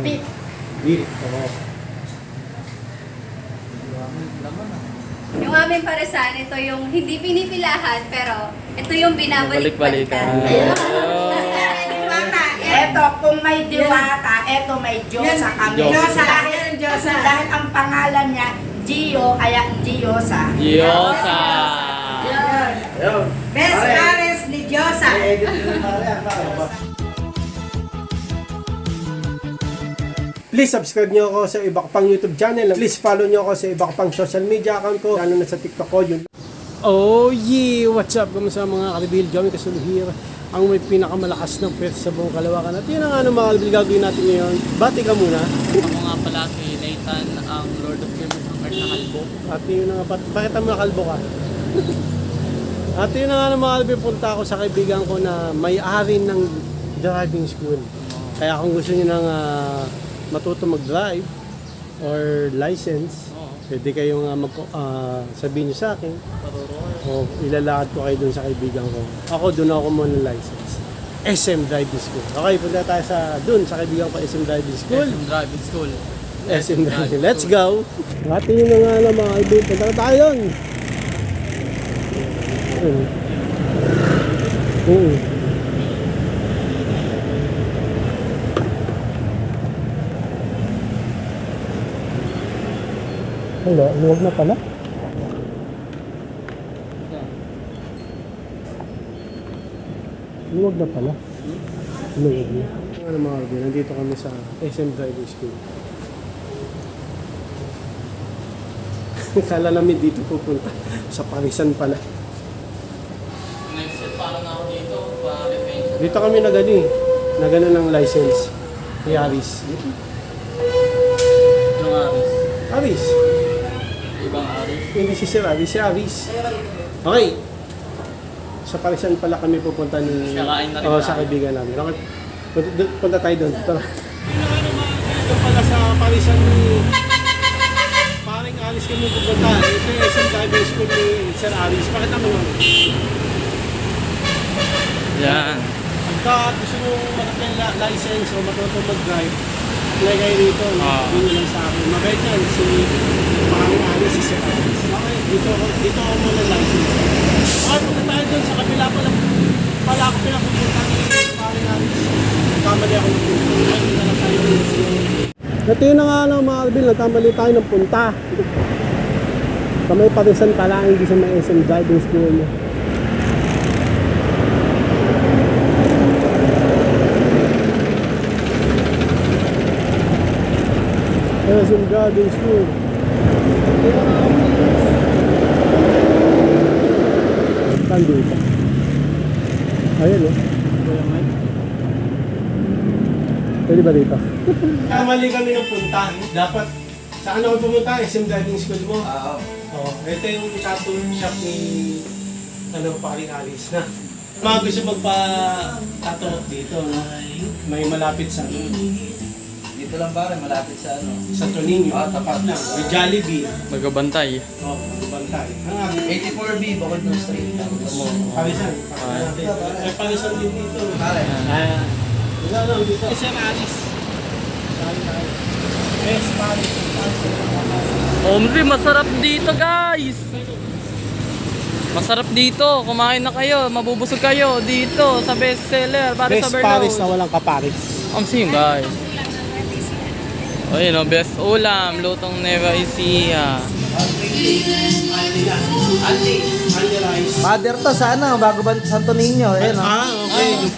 Beef. Beef. Oo. Yung aming paresan, ito yung hindi pinipilahan, pero ito yung binabalik-balikan. Eto, kung may diwata, eto may Diyosa kami. Diyosa. Dahil ang pangalan niya, Gio, kaya Diyosa. Diyosa. Best Pares ni Diyosa. Please subscribe nyo ako sa iba ko pang YouTube channel. Please follow nyo ako sa iba ko pang social media account ko. Lalo na sa TikTok ko. Yun. Oh yeah! What's up? Kamusta mga kalibil? Johnny Kasuluhir. Ang may pinakamalakas ng pwede sa buong Kalawakan. At yun ang mga kalibil gagawin natin ngayon. Bati ka muna. Ako nga pala si Nathan, ang Lord of Games ng Art na Kalbo. At yun na nga, bakit ang kalbo ka? At yun na nga mga kalibil, punta ako sa kaibigan ko na may-ari ng driving school. Kaya kung gusto nyo nang matuto mag-drive or license, pwede kayong sabihin nyo sa akin o ilalakad ko kayo dun sa kaibigan ko. Ako dun ako muna license. SM Driving School. Okay, punta tayo dun sa kaibigan ko SM Driving School. SM Driving School. SM Driving. Let's go! At yun na nga lang mga kaibigan. Punta na tayo dun! Wala, luwag na pala. Luwag na pala. Luwag na. Ano mga kaibigan, nandito kami sa SM Driving School. Kala namin dito pupunta. Sa Parisan pala. Next step, paano na ako dito? Pa-retention. Dito kami nagano ng license. Ni Aris. Anong aris? Aris. Ibang aris? Hindi si Sir Aris, si Aris. Okay. Sa Parisan pala kami pupunta ni Kakain na rin sa tayo. kaibigan namin. Okay. Punta tayo doon. Tara. Dito pala sa Parisan ni paring Aris kami pupunta. Ito yung isang driving school ni Sir Aris. Bakit naman yun? Yan. Pagka gusto nyo makapil license o matuto mag-drive, apply kayo rito. Yun lang sa akin. Mabait yan si paring Aris, si Sir Aris. Okay, dito ako muna license. Okay, punta tayo doon sa kabila pala ako pinapupunta ni paring Aris. Kamali ako ng punta. Ay, na lang tayo. Ito yun na nga lang mga Alvin, nagkamali tayo ng punta. Sa may Parisan pala, hindi sa may SM Driving School. SM Driving School. Saan dito? Ayan o. Pwede ba dito? Kamali kami ng punta. Dapat, saan ako pumunta? SM Driving School mo? Oo. Ito yung tattoo shop ni paring Alice na. Mga gusto magpa-tattoo dito, no? May malapit sa Dito lang pare, malapit sa sa Toninho. tapat lang. May Jollibee. Magabantay. Bantay. Ang aking 84B, Bukidnon Street. Parisan. May Parisan din dito. Pare. Wala lang dito. Sir Alice. Yes, Paris. Omri, masarap dito guys! Masarap dito. Kumain na kayo. Mabubusog kayo dito sa bestseller. Paris Best Overload. Paris na walang kaparis. Ang sim guys. Ayun o, best ulam. Lutong Nueva Ecija. Mother to sana, bago ba Santo Niño? Ayan o. Okay.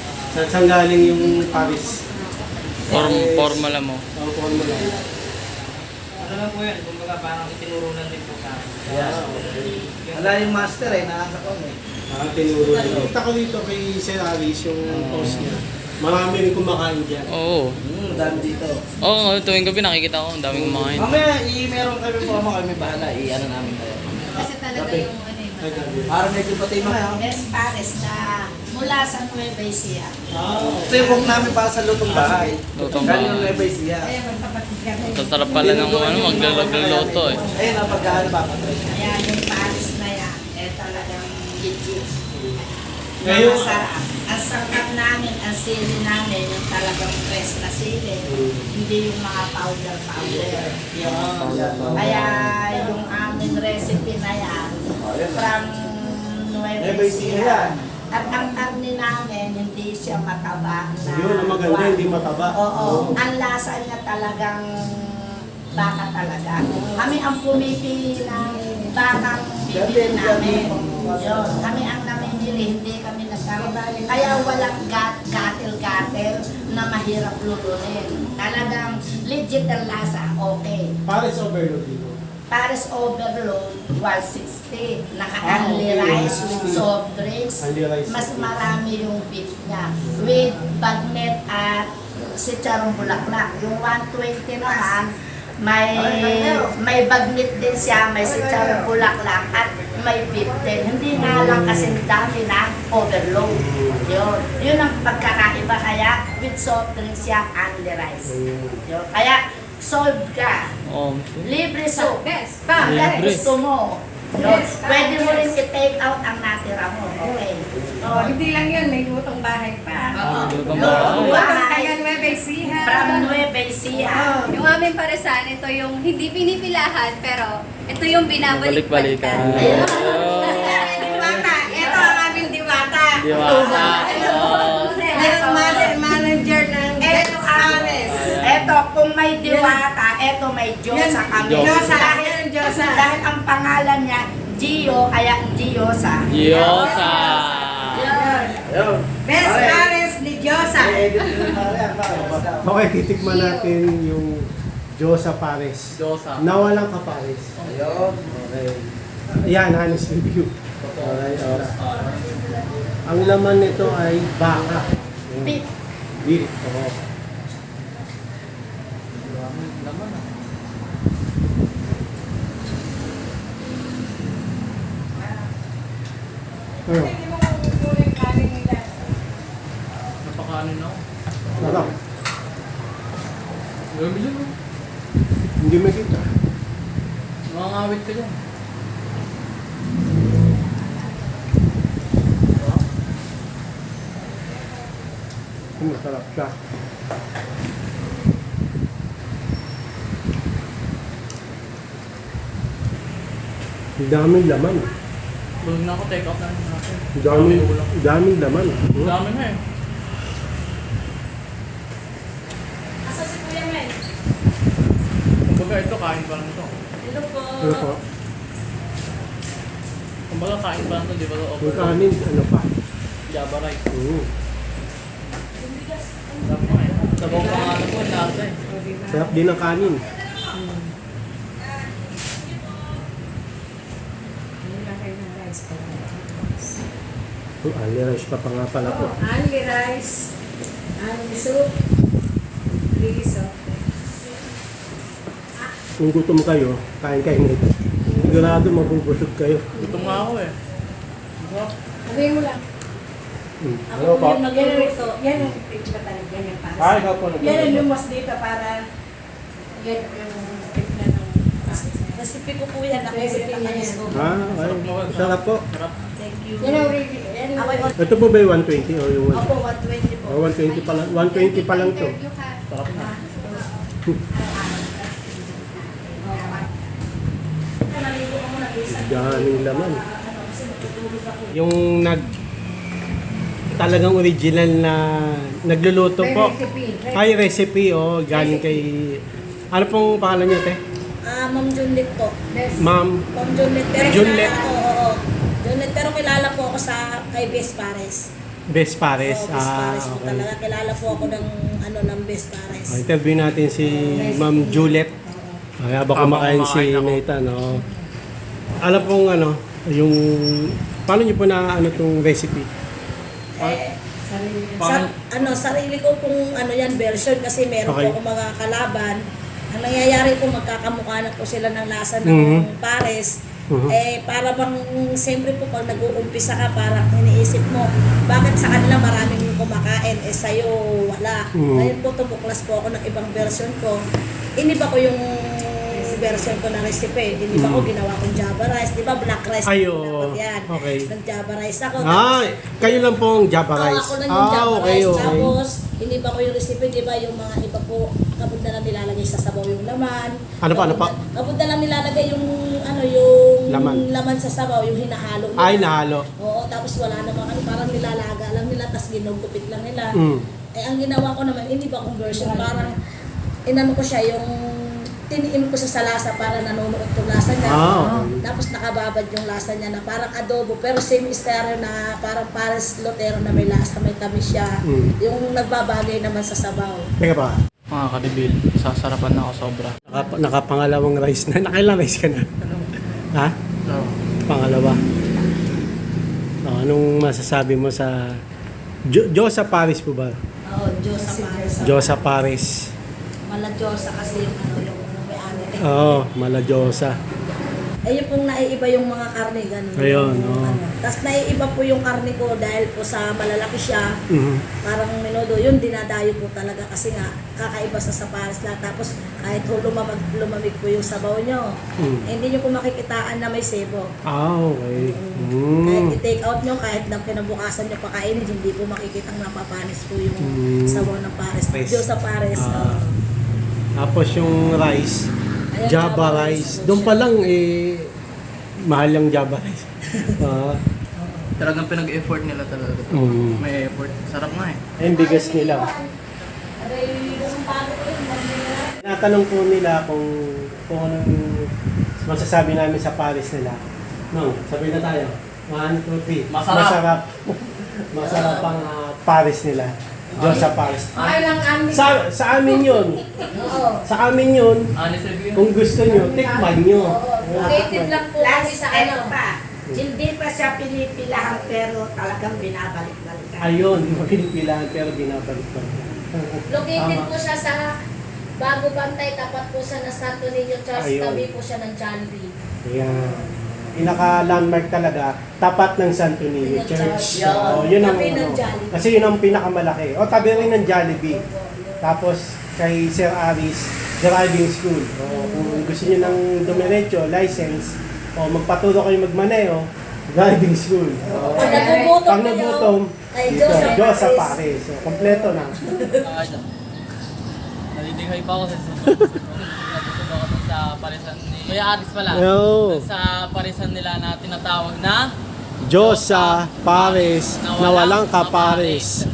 Saan galing yung Paris? Formula mo. Ang formula. Ano lang po yan, kumbaga parang itinurunan din po sa akin. Wala yung master nasa ko Tinuro din. Kita ko dito kay Sir Aris yung post niya. Marami rin kumakain dyan. Oo. Dami dito. Oo, tuwing gabi nakikita ko. Ang daming kumakain. Mamaya, meron kami po kami bahala, i-ano namin tayo. Kasi talaga yung Para medyo pati mga. Best Pares na mula sa Nueva Ecija. Ito yung book namin para sa lutong bahay. Lutong Galing yung bahay. Nueva Ecija. Kaya magkapatid kami. Sasarap pala ng magluluto eh. Ayun na, pagkaan ba? Kaya yung Pares na yan, talagang legit. Ngayon, Masarap. ang sangkap namin, ang sili namin, yung talagang fresh na sili. Hindi yung mga powder-powder. Yun. Kaya yung aming recipe na yan, from Nueva Ecija. At ang karne namin, hindi siya mataba na. Yun, ang maganda, hindi mataba. Oo. Ang lasa niya talagang baka talaga. Kami ang pumipili ng bakang bibili namin. Yun. Kami ang namimili, hindi kami nagkaroon. Kaya walang gatil-gatil na mahirap lulunin. Talagang legit ang lasa, okay. Pares overload dito. Pares overload, 160. Naka-only rice with soft drinks. Only rice. Mas marami yung beef niya. With bagnet at sicharong bulaklak. Yung 120 naman, may bagnet din siya, may sicharong bulaklak at may beef din. Hindi nga lang kasi dami na overload. Yun ang pagkakaiba, kaya with soft drinks siya, only rice. Yun. Kaya solve ka. Libre sa Best. hanggat Libre. gusto mo. Yun. Pwede mo rin i-take out ang natira mo. Okay. Oh, hindi lang yun, may lutong bahay pa. Lutong Lutong Bahay. bahay. Kaya Nueva Ecija. From Nueva Ecija. Yung aming paresan, ito yung hindi pinipilahan, pero ito yung binabalik-balikan. Ayun. Ay, diwata. Ito ang aming diwata. Diwata. Meron manager ng Eto ang eto, kung may diwata, eto may Diyosa kami. Diyosa. Yan ang Diyosa. Dahil ang pangalan niya, Gio, kaya Diyosa. Diyosa. Best Pares ni Diyosa. Okay, titikman natin yung Diyosa Pares. Diyosa. Na walang kapares. Okay. Yan, honest review. Alright, ang laman nito ay baka. Beef. Beef. Oo. Ano? Napakanin ako. Sarap. Grabe yun. Hindi makita. Mangangawit ka dyan. Masarap siya. Ang daming laman. Bulog na ako, take out na natin. Ang daming laman. Ang dami na eh. Asa si Kuya Mel? Kumbaga ito, kain pa lang ito. Hello po. Ano po? Kumbaga kain pa lang ito, di ba ito? Yung kanin, ano pa? Java rice. Ang Sarap pa eh. Sabaw pa nga ito po, lasa eh. Sarap din ang kanin. Ali rice pa nga pala po. Only rice, only soup, liso. Kung gutom kayo, kain-kain nito. Sigurado mabubusog kayo. Gutom nga ako eh. Sarap. Sabihin mo lang. Ano pa? Yan ang picture talaga. Yan yung para Ay, sa- hapon. Yan ang lumos dito para yan yung tignan ng Recipe ko po yan. recipe niya. Ay, sarap po. Sarap. Thank you. Yan ang review. Yan ang Ito po ba yung 120 o yung 1? Opo, 120 po. 120 pa lang. 120 pa lang to. Interview ka. Sarap na. Daming laman. Yung talagang original na nagluluto may po. recipe. Ay, recipe galing kay ano pong pangalan niyo, te? Ma'am Junlit po. Best. Ma'am Ma'am Junlit. Pero Junlit. kilala ko, oo. Junlit, pero kilala po ako sa kay Best Pares. Best Pares. Oo, Best Pares po Okay. talaga. Kilala po ako ng Best Pares. Interview natin si Ma'am Juliet. Ay, habang kumakain si kumakain ako. Nathan. Alam pong yung paano niyo po na tong recipe? Sarili ko kung yan version kasi meron Okay. po akong mga kalaban. Ang nangyayari po magkakamukha na po sila ng lasa ng Mhm. Pares. Mhm. Para bang siyempre po pag nag-uumpisa ka parang iniisip mo bakit sa kanila maraming kumakain sa'yo wala. Mhm. Ngayon po tumuklas po ako ng ibang version ko. Iniba ko yung version ko na recipe. Di ba ko ginawa kong Java rice, di ba black rice Ay, na oo. dapat yan. Okay. Nag-Java rice ako. Ah, kayo lang pong Java Oo, rice. ako lang yung Java okay, rice. okay. Tapos, iniba ko yung recipe, di ba yung mga iba po, kapag na lang nilalagay sa sabaw yung laman. Ano pa, ano pa? Kapag na lang nilalagay yung, yung Laman. sa sabaw, yung hinahalo nila. Ay, nahalo. Oo, tapos wala namang parang nilalaga lang nila, tapos ginugupit lang nila. Eh, ang ginawa ko naman, iniba kong version, parang inano ko siya, yung tiniim ko sa lasa para nanonood yung lasa niya. Okay. Tapos nakababad yung lasa niya na parang adobo, pero same stereo na parang Paris Lotero na may lasa, may tamis siya. Yung nagbabagay naman sa sabaw. Teka pa. Mga kadibil, sasarapan na ako sobra. Nakapangalawang rice na. Nakailang rice ka na? Ha? So, Pangalawa. Anong masasabi mo sa Diyosa Paris po ba? Oo, Diyosa Paris. Diyosa Paris. Mala Diyosa kasi yung yung may-ari. Oo, mala Diyosa. Eh, yung pong naiiba yung mga karne, ganun. Ayun, Yung oo. Tapos naiiba po yung karne ko dahil po sa malalaki siya. Mhm. Parang minodo, yun dinadayo po talaga kasi nga kakaiba sa Paris lang. Tapos kahit po lumamig po yung sabaw nyo, hindi nyo po makikitaan na may sebo. Okay. Kahit i-take out nyo, kahit na kinabukasan nyo pakainin, hindi po makikitang napapanis po yung sabaw ng Paris. Diyos sa Paris. Tapos yung rice, Ayan, Java rice. Doon pa lang mahal yung Java rice. talagang pinag-effort nila talaga. May effort. Sarap nga eh. Yung bigas nila. Tinatanong po nila kung anong masasabi namin sa Paris nila. No, sabi na tayo. 1, 2, 3. Masarap. Masarap ang Paris nila. Diyos sa Paris. Okay lang amin. Sa amin yun. Sa amin yun. Honest review. Kung gusto nyo, tikman nyo. Located lang po kami Last sa ano ano. pa. Hindi pa siya pinipilahan pero talagang binabalik-balikan. Ayun, di mo pinipilahan pero binabalik pa. Located po siya sa Bago Bantay, tapat po siya ng Santo Niño Church, Ayun. tabi po siya ng Jollibee. Ayan. Pinaka-landmark talaga, tapat ng Santo Niño Church. Yun. Oo, yun ang, Tabi ng Jollibee. kasi yun ang pinakamalaki. O, tabi rin ng Jollibee. Tapos, kay Sir Aris, driving school. O, kung gusto niyo ng dumiretso, license, o magpaturo kayo magmaneho, driving school. O, Pag nagugutom pag kayo, nagutom, ay dito, Diyos sa Diyos sa Paris. Paris. So, kompleto na. Naliligay pa ako sa sa parisan ni Kuya Aris pala. Oo. Sa parisan nila na tinatawag na Diyos sa Paris, na walang kapares.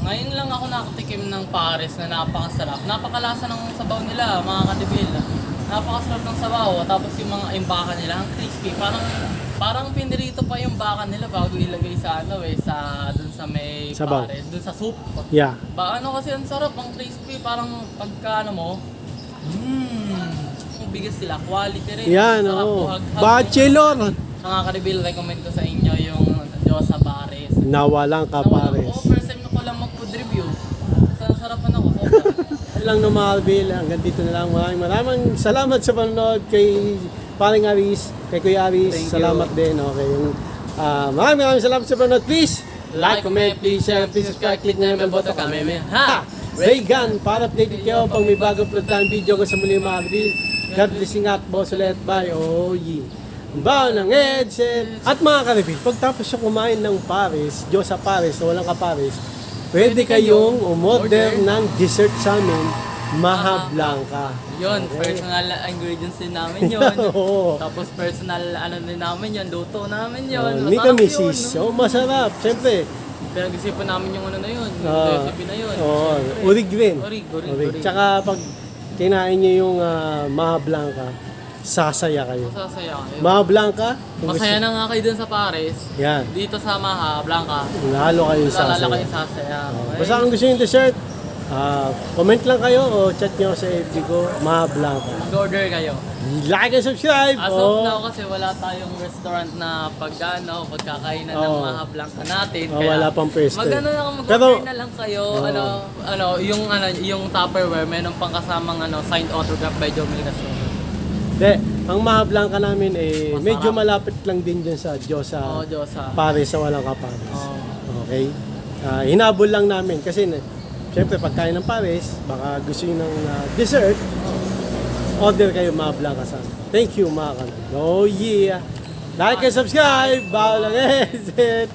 Ngayon lang ako nakatikim ng Paris na napakasarap. Napakalasa ng sabaw nila, mga kadibil. Napakasarap ng sabaw. Tapos yung mga baka nila, ang crispy. Parang pinirito pa yung baka nila bago ilagay sa dun sa may Sabaw. Paris, dun sa soup. Yeah. Kasi ang sarap, ang crispy, parang pagka mo, yung bigas sila, quality rin. Yan, Sarap, oo. buhag-hag. Bachelor, Mga kadibil, recommend ko sa inyo yung Diyos sa Paris. na walang kapares. First time ko lang mag-food review. Sarapan ako. Sobra. Lang no mga Albil, hanggang dito na lang. Maraming salamat sa panonood kay Paring Aris, kay Kuya Aris. Thank you. Salamat din. Okay. Maraming salamat sa panonood. Please, like, comment, please share, please subscribe, click na yung bell button. Kami, ha! Ray Gun, para updated kayo pag may bagong upload tayong video ko sa muli mga Albil. God blessing at boss ulit. Bye. Oye. Ba ng headset. At mga karibig, pagtapos siya kumain ng Paris, Diyos sa Paris, o walang kapares, pwede kayong umorder ng dessert sa amin, Maha Blanca. Yun, personal ingredients din namin yun. Oo. Tapos personal din namin yun, luto namin yun. Ni Masarap Misis. yun, no? Oh, masarap. Siyempre. Pinag-isipan namin yung na yun, yung recipe na yun. Oh, Siyempre. urig rin. Urig. Tsaka pag kinain nyo yung Maha Blanca, sasaya kayo. Masasaya kayo. Maha Blanca, kung Masaya gusto- na nga kayo dun sa Paris. Yan. Dito sa Maha Blanca. Lalo kayo Lalala sasaya. kayo sasaya. Okay? Basta kung gusto nyo yung dessert, comment lang kayo o chat nyo sa FB ko, Maha Blanca. Mag-order kayo. Like and subscribe! As of now kasi wala tayong restaurant na pagkakainan ng Oo. Maha Blanca natin. Wala pang pwesto. Mag-ano na mag-order Pero- na lang kayo. Oo. Yung Tupperware, meron pang kasamang signed autograph by Jomel Castro. Hindi, ang Maha Blanca namin Masarap. medyo malapit lang din dyan sa Diyos sa Oo, Diyos ha. Paris sa walang kapares. Oo. Okay? Hinabol lang namin kasi siyempre pagkain ng Paris, baka gusto nyo ng dessert. order kayo mga Blancasan. Thank you mga kanal. Oh yeah! Like and subscribe! Bawal lang exit!